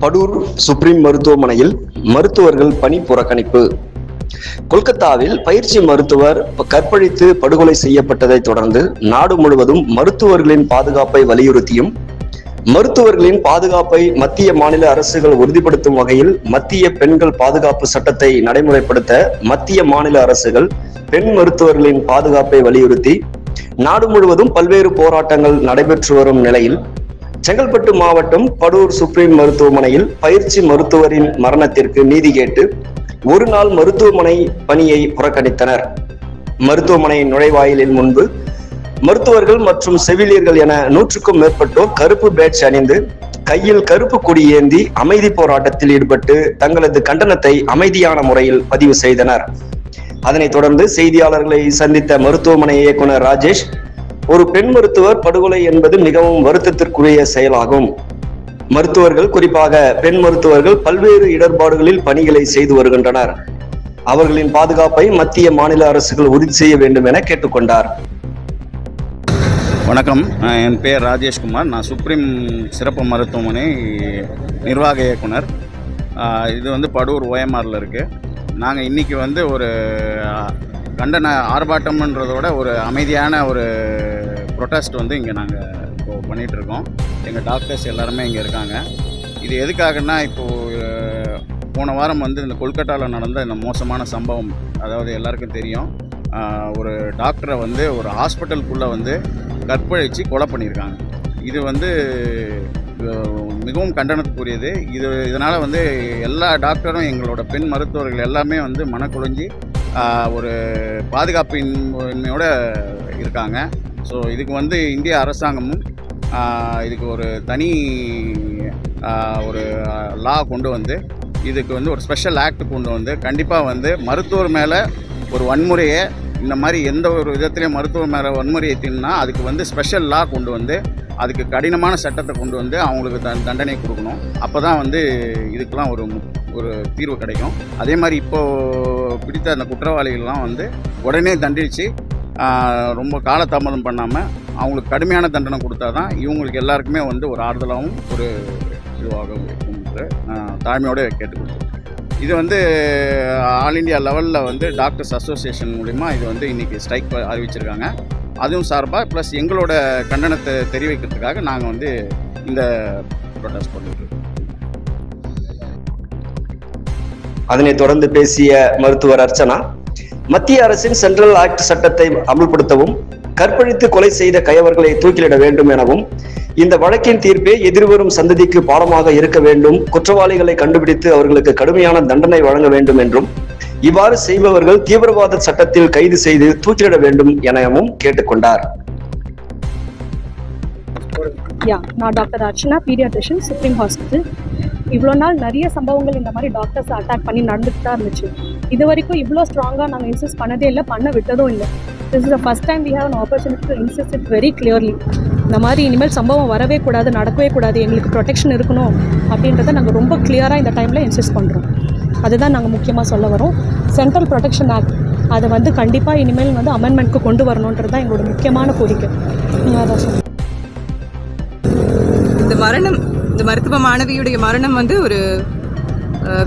Padur supreme மருத்துவமனையில் மருத்துவர்கள் பணி புறக்கணிப்பு. கொல்கத்தாவில் பயிற்சி மருத்துவர் கற்பழித்து படுகொலை செய்யப்பட்டதை தொடர்ந்து நாடு முழுவதும் மருத்துவர்களின் பாதுகாப்பை வலியுறுத்தியும் மருத்துவர்களின் பாதுகாப்பை மத்திய மாநில அரசுகள் உறுதிப்படுத்தும் வகையில் மத்திய பெண்கள் பாதுகாப்பு சட்டத்தை நடைமுறைப்படுத்த மத்திய மாநில அரசுகள் பெண் மருத்துவர்களின் பாதுகாப்பை வலியுறுத்தி நாடு முழுவதும் பல்வேறு போராட்டங்கள் நடைபெற்று வரும் நிலையில் செங்கல்பட்டு மாவட்டம் படூர் சுப்ரீம் மருத்துவமனையில் பயிற்சி மருத்துவரின் மரணத்திற்கு நீதி கேட்டு ஒரு நாள் மருத்துவமனை பணியை புறக்கணித்தனர். மருத்துவமனை நுழைவாயிலின் முன்பு மருத்துவர்கள் மற்றும் செவிலியர்கள் என 100க்கும் மேற்பட்டோர் கருப்பு பேட்ஜ் அணிந்து கையில் கருப்பு கொடி ஏந்தி அமைதி போராட்டத்தில் ஈடுபட்டு தங்களது கண்டனத்தை அமைதியான முறையில் பதிவு செய்தனர். அதனைத் தொடர்ந்து செய்தியாளர்களை சந்தித்த மருத்துவமனை இயக்குனர் ராஜேஷ், ஒரு பெண் மருத்துவர் படுகொலை என்பது மிகவும் வருத்தத்திற்குரிய செயலாகும். மருத்துவர்கள், குறிப்பாக பெண் மருத்துவர்கள் பல்வேறு இடர்பாடுகளில் பணிகளை செய்து வருகின்றனர். அவர்களின் பாதுகாப்பை மத்திய மாநில அரசுகள் உறுதி செய்ய வேண்டும் என கேட்டுக்கொண்டார். வணக்கம், என் பேர் ராஜேஷ்குமார். நான் சுப்ரீம் சிறப்பு மருத்துவமனை நிர்வாக இயக்குனர். இது படூர் OMRல இருக்குது. நாங்கள் இன்றைக்கி ஒரு கண்டன ஆர்ப்பாட்டம்ன்றதோட ஒரு அமைதியான ஒரு ப்ரொட்டஸ்ட் இங்கே நாங்கள் இப்போது பண்ணிகிட்ருக்கோம். எங்கள் டாக்டர்ஸ் எல்லாருமே இங்கே இருக்காங்க. இது எதுக்காகனா, இப்போது போன வாரம் இந்த கொல்கட்டாவில் நடந்த இந்த மோசமான சம்பவம், அதாவது எல்லாருக்கும் தெரியும், ஒரு டாக்டரை ஒரு ஹாஸ்பிட்டலுக்குள்ளே கற்பழித்து கொலை பண்ணியிருக்காங்க. இது மிகவும் கண்டனத்துக்குரியது. இதனால் எல்லா டாக்டரும், எங்களோட பெண் மருத்துவர்கள் எல்லாமே மனக்குழஞ்சி ஒரு பாதுகாப்பின்மையோடு இருக்காங்க. ஸோ இதுக்கு இந்திய அரசாங்கமும் இதுக்கு ஒரு தனி ஒரு லா கொண்டு இதுக்கு ஒரு ஸ்பெஷல் ஆக்ட் கொண்டு கண்டிப்பாக மருத்துவர் மேலே ஒரு வன்முறையை, இந்த மாதிரி எந்த ஒரு விதத்துலேயும் மருத்துவர் மேலே வன்முறையை தின்னா அதுக்கு ஸ்பெஷல் லா கொண்டு அதுக்கு கடினமான சட்டத்தை கொண்டு அவங்களுக்கு தண்டனை கொடுக்கணும். அப்போ தான் இதுக்கெலாம் ஒரு தீர்வு கிடைக்கும். அதே மாதிரி இப்போது பிடித்த அந்த குற்றவாளிகள்லாம் உடனே தண்டித்து ரொம்ப காலதாமதம் பண்ணாமல் அவங்களுக்கு கடுமையான தண்டனை கொடுத்தா தான் இவங்களுக்கு எல்லாருக்குமே ஒரு ஆறுதலாகவும் ஒரு இதுவாக இருக்கும் என்று தாழ்மையோடு கேட்டுக்கொள்கிறேன். இது ஆல் இண்டியா லெவலில் டாக்டர்ஸ் அசோசியேஷன் மூலிமா இது இன்றைக்கி ஸ்ட்ரைக் அறிவிச்சிருக்காங்க. அதுவும் சார்பாக ப்ளஸ் எங்களோட கண்டனத்தை தெரிவிக்கிறதுக்காக நாங்கள் இந்த ப்ரொடெஸ்ட் பண்ணிட்டுருக்கோம். அதனைத் தொடர்ந்து பேசிய மருத்துவர் அர்ச்சனா, மத்திய அரசின் சென்ட்ரல் ஆக்ட் சட்டத்தை அமல்படுத்தவும் கற்பழித்து கொலை செய்த கயவர்களை தூக்கிலிட வேண்டும் எனவும் இந்த வழக்கின் தீர்ப்பே எதிர்வரும் சந்ததிக்கு பாடமாக இருக்க வேண்டும், குற்றவாளிகளை கண்டுபிடித்து அவர்களுக்கு கடுமையான தண்டனை வழங்க வேண்டும் என்றும் இவ்வாறு செய்பவர்கள் தீவிரவாத சட்டத்தில் கைது செய்து தூக்கிலிட வேண்டும் எனவும் கேட்டுக்கொண்டார். நான் doctor Archana, paediatrician, supreme hospital. இவ்வளோ நாள் நிறைய சம்பவங்கள் இந்த மாதிரி டாக்டர்ஸ் அட்டாக் பண்ணி நடந்துட்டு தான் இருந்துச்சு. இது வரைக்கும் இவ்வளோ ஸ்ட்ராங்காக நாங்கள் இன்சிஸ்ட் பண்ணதே இல்லை, பண்ண விட்டதும் இல்லை. This is the first time we have an opportunity to insist it very clearly. இந்த மாதிரி இனிமேல் சம்பவம் வரவே கூடாது, நடக்கவே கூடாது, எங்களுக்கு ப்ரொடெக்ஷன் இருக்கணும் அப்படின்றத நாங்கள் ரொம்ப கிளியராக இந்த டைமில் இன்சிஸ்ட் பண்ணுறோம். அதுதான் நாங்கள் முக்கியமாக சொல்ல வரோம். சென்ட்ரல் ப்ரொடெக்ஷன் ஆக்ட் அதை கண்டிப்பாக இனிமேல் அமெண்ட்மெண்ட்க்கு கொண்டு வரணுன்றது தான் எங்களோட முக்கியமான கோரிக்கை. இந்த மருத்துவ மாணவியுடைய மரணம் ஒரு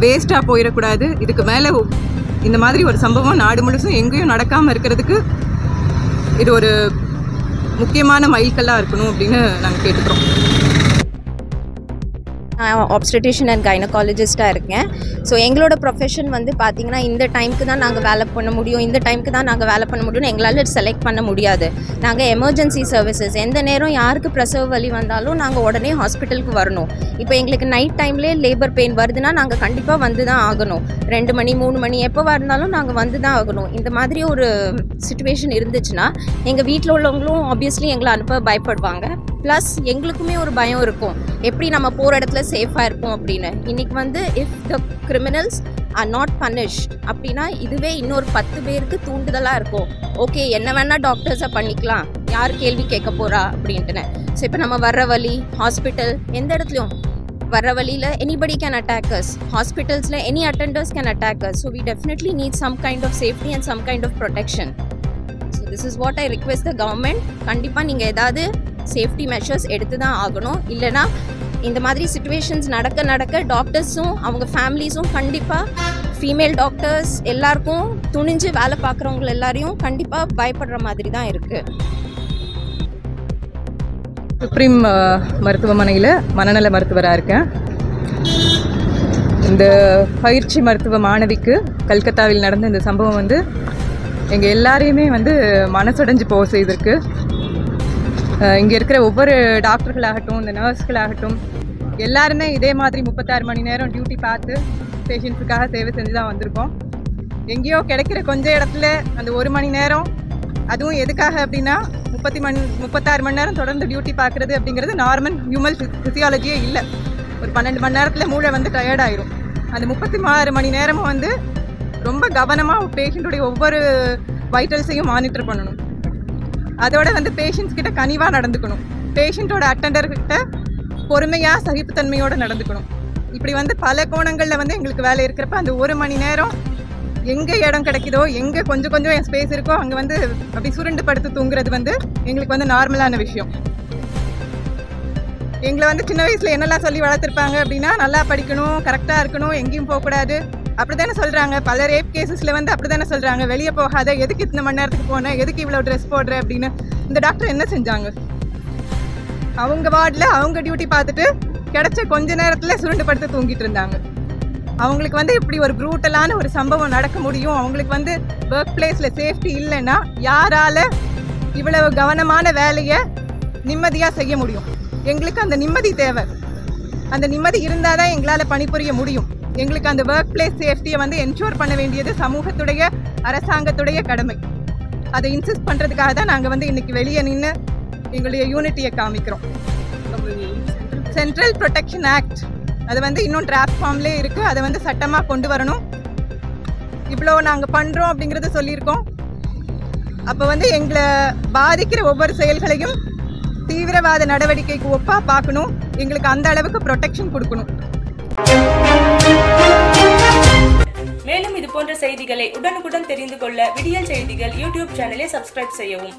வேஸ்ட்டாக போயிடக்கூடாது. இதுக்கு மேலே இந்த மாதிரி ஒரு சம்பவம் நாடு முழுசும் எங்கேயும் நடக்காமல் இருக்கிறதுக்கு இது ஒரு முக்கியமான மைல்கல்லாக இருக்கணும் அப்படின்னு நாங்கள் கேட்டுக்கிறோம். நான் ஆப்ஸ்டெட்டிஷியன் அண்ட் கைனகாலஜிஸ்ட்டாக இருக்கேன். ஸோ எங்களோட ப்ரொஃபஷன் பார்த்திங்கன்னா இந்த டைமுக்கு தான் நாங்கள் வேலை பண்ண முடியும், இந்த டைமுக்கு தான் நாங்கள் வேலை பண்ண முடியும்னு எங்களால் செலக்ட் பண்ண முடியாது. நாங்கள் எமர்ஜென்சி சர்வீசஸ், எந்த நேரம் யாருக்கு பிரசவ வலி வந்தாலும் நாங்கள் உடனே ஹாஸ்பிட்டலுக்கு வரணும். இப்போ எங்களுக்கு நைட் டைம்லேயே லேபர் பெயின் வருதுன்னா நாங்கள் கண்டிப்பாக தான் ஆகணும். 2 மணி 3 மணி எப்போவா இருந்தாலும் நாங்கள் தான் ஆகணும். இந்த மாதிரி ஒரு சிச்சுவேஷன் இருந்துச்சுன்னா எங்கள் வீட்டில் உள்ளவங்களும் ஆப்வியஸ்லி எங்களை அனுப்ப பயப்படுவாங்க. ப்ளஸ் எங்களுக்குமே ஒரு பயம் இருக்கும், எப்படி நம்ம போகிற இடத்துல சேஃபாக இருக்கும் அப்படின்னு. இன்றைக்கி if the criminals are not punished அப்படின்னா இதுவே இன்னொரு 10 பேருக்கு தூண்டுதலாக இருக்கும். ஓகே, என்ன வேணால் டாக்டர்ஸை பண்ணிக்கலாம், யார் கேள்வி கேட்க போகிறா அப்படின்ட்டுன்னு. ஸோ இப்போ நம்ம வர்ற வழி, ஹாஸ்பிட்டல், எந்த இடத்துலையும் வர்ற வழியில் எனிபடி கேன் அட்டாக் அஸ். ஹாஸ்பிட்டல்ஸில் any attenders can attack us. So we definitely need some kind of safety and some kind of protection. So this is what I request the government. கண்டிப்பாக நீங்கள் ஏதாவது safety measures எடுத்து தான் ஆகணும். இல்லைனா இந்த மாதிரி சிச்சுவேஷன்ஸ் நடக்க நடக்க டாக்டர்ஸும் அவங்க ஃபேமிலிஸும் கண்டிப்பாக ஃபீமேல் டாக்டர்ஸ் எல்லாருக்கும் துணிஞ்சு வேலை பார்க்குறவங்க எல்லாரையும் கண்டிப்பாக பயப்படுற மாதிரி தான் இருக்குது. சுப்ரீம் மருத்துவமனையில் மனநல மருத்துவராக இருக்கேன். இந்த பயிற்சி மருத்துவ மாணவிக்கு கல்கத்தாவில் நடந்த இந்த சம்பவம் வந்து எங்கள் எல்லாரையுமே வந்து மனசடைஞ்சு போக செய்திருக்கு. இங்கே இருக்கிற ஒவ்வொரு டாக்டர்களாகட்டும், இந்த நர்ஸ்களாகட்டும், எல்லாருமே இதே மாதிரி 36 மணி நேரம் டியூட்டி பார்த்து பேஷண்ட்ஸுக்காக சேவை செஞ்சு தான் வந்திருக்கோம். எங்கேயோ கிடைக்கிற கொஞ்ச இடத்துல அந்த 1 மணி நேரம், அதுவும் எதுக்காக அப்படின்னா 36 மணி நேரம் தொடர்ந்து டியூட்டி பார்க்குறது அப்படிங்கிறது நார்மல் ஹியூமன் ஃபிசியாலஜியே இல்லை. ஒரு 12 மணி நேரத்தில் மூளை வந்து டயர்டாயிரும். அந்த 36 மணி நேரமும் வந்து ரொம்ப கவனமாக பேஷண்ட்டுடைய ஒவ்வொரு வைட்டல்ஸையும் மானிட்டர் பண்ணணும். அதோட வந்து பேஷண்ட்ஸ் கிட்ட கனிவாக நடந்துக்கணும். பேஷண்ட்டோட அட்டெண்டர்கிட்ட பொறுமையாக சகிப்புத்தன்மையோடு நடந்துக்கணும். இப்படி வந்து பல கோணங்களில் வந்து எங்களுக்கு வேலை இருக்கிறப்ப அந்த 1 மணி நேரம் எங்கே இடம் கிடைக்குதோ, எங்கே கொஞ்சம் என் ஸ்பேஸ் இருக்கோ அங்கே வந்து அப்படி சுருண்டு படுத்து தூங்குறது வந்து எங்களுக்கு வந்து நார்மலான விஷயம். எங்களை வந்து சின்ன வயசில் என்னெல்லாம் சொல்லி வளர்த்துருப்பாங்க அப்படின்னா, நல்லா படிக்கணும், கரெக்டாக இருக்கணும், எங்கேயும் போகக்கூடாது, அப்படி தானே சொல்கிறாங்க. பல ரேப் கேசஸில் வந்து அப்படி தானே சொல்கிறாங்க, வெளியே போகாத, எதுக்கு இத்தனை மணி நேரத்துக்கு போனேன், எதுக்கு இவ்வளோ ட்ரெஸ் போடுற அப்படின்னு. இந்த டாக்டர் என்ன செஞ்சாங்க? அவங்க வார்டில் அவங்க டியூட்டி பார்த்துட்டு கிடைச்ச கொஞ்ச நேரத்தில் சுருண்டு படுத்து தூங்கிட்டு இருந்தாங்க. அவங்களுக்கு வந்து இப்படி ஒரு ப்ரூட்டலான ஒரு சம்பவம் நடக்க முடியும், அவங்களுக்கு வந்து ஒர்க் பிளேஸில் சேஃப்டி இல்லைன்னா யாரால இவ்வளவு கவனமான வேலையை நிம்மதியாக செய்ய முடியும்? எங்களுக்கு அந்த நிம்மதி தேவை. அந்த நிம்மதி இருந்தால் தான் எங்களால் பணிபுரிய முடியும். எங்களுக்கு அந்த ஒர்க் பிளேஸ் சேஃப்டியை வந்து என்ஷூர் பண்ண வேண்டியது சமூகத்துடைய, அரசாங்கத்துடைய கடமை. அதை இன்சிஸ்ட் பண்ணுறதுக்காக தான் நாங்கள் வந்து இன்றைக்கி வெளியே நின்று எங்களுடைய யூனிட்டியை காமிக்கிறோம். சென்ட்ரல் ப்ரொடெக்ஷன் ஆக்ட் அது வந்து இன்னும் டிராஃப்ட் ஃபார்ம்லேயே இருக்குது. அதை வந்து சட்டமாக கொண்டு வரணும். இவ்வளோ நாங்கள் பண்ணுறோம் அப்படிங்கிறத சொல்லியிருக்கோம். அப்போ வந்து எங்களை பாதிக்கிற ஒவ்வொரு செயல்களையும் தீவிரவாத நடவடிக்கைக்கு ஒப்பா பார்க்கணும். எங்களுக்கு அந்த அளவுக்கு ப்ரொடெக்ஷன் கொடுக்கணும். மேலும் இது போன்ற செய்திகளை உடனுக்குடன் தெரிந்து கொள்ள விடியல் செய்திகள் யூடியூப் சேனலை சப்ஸ்கிரைப் செய்யவும்.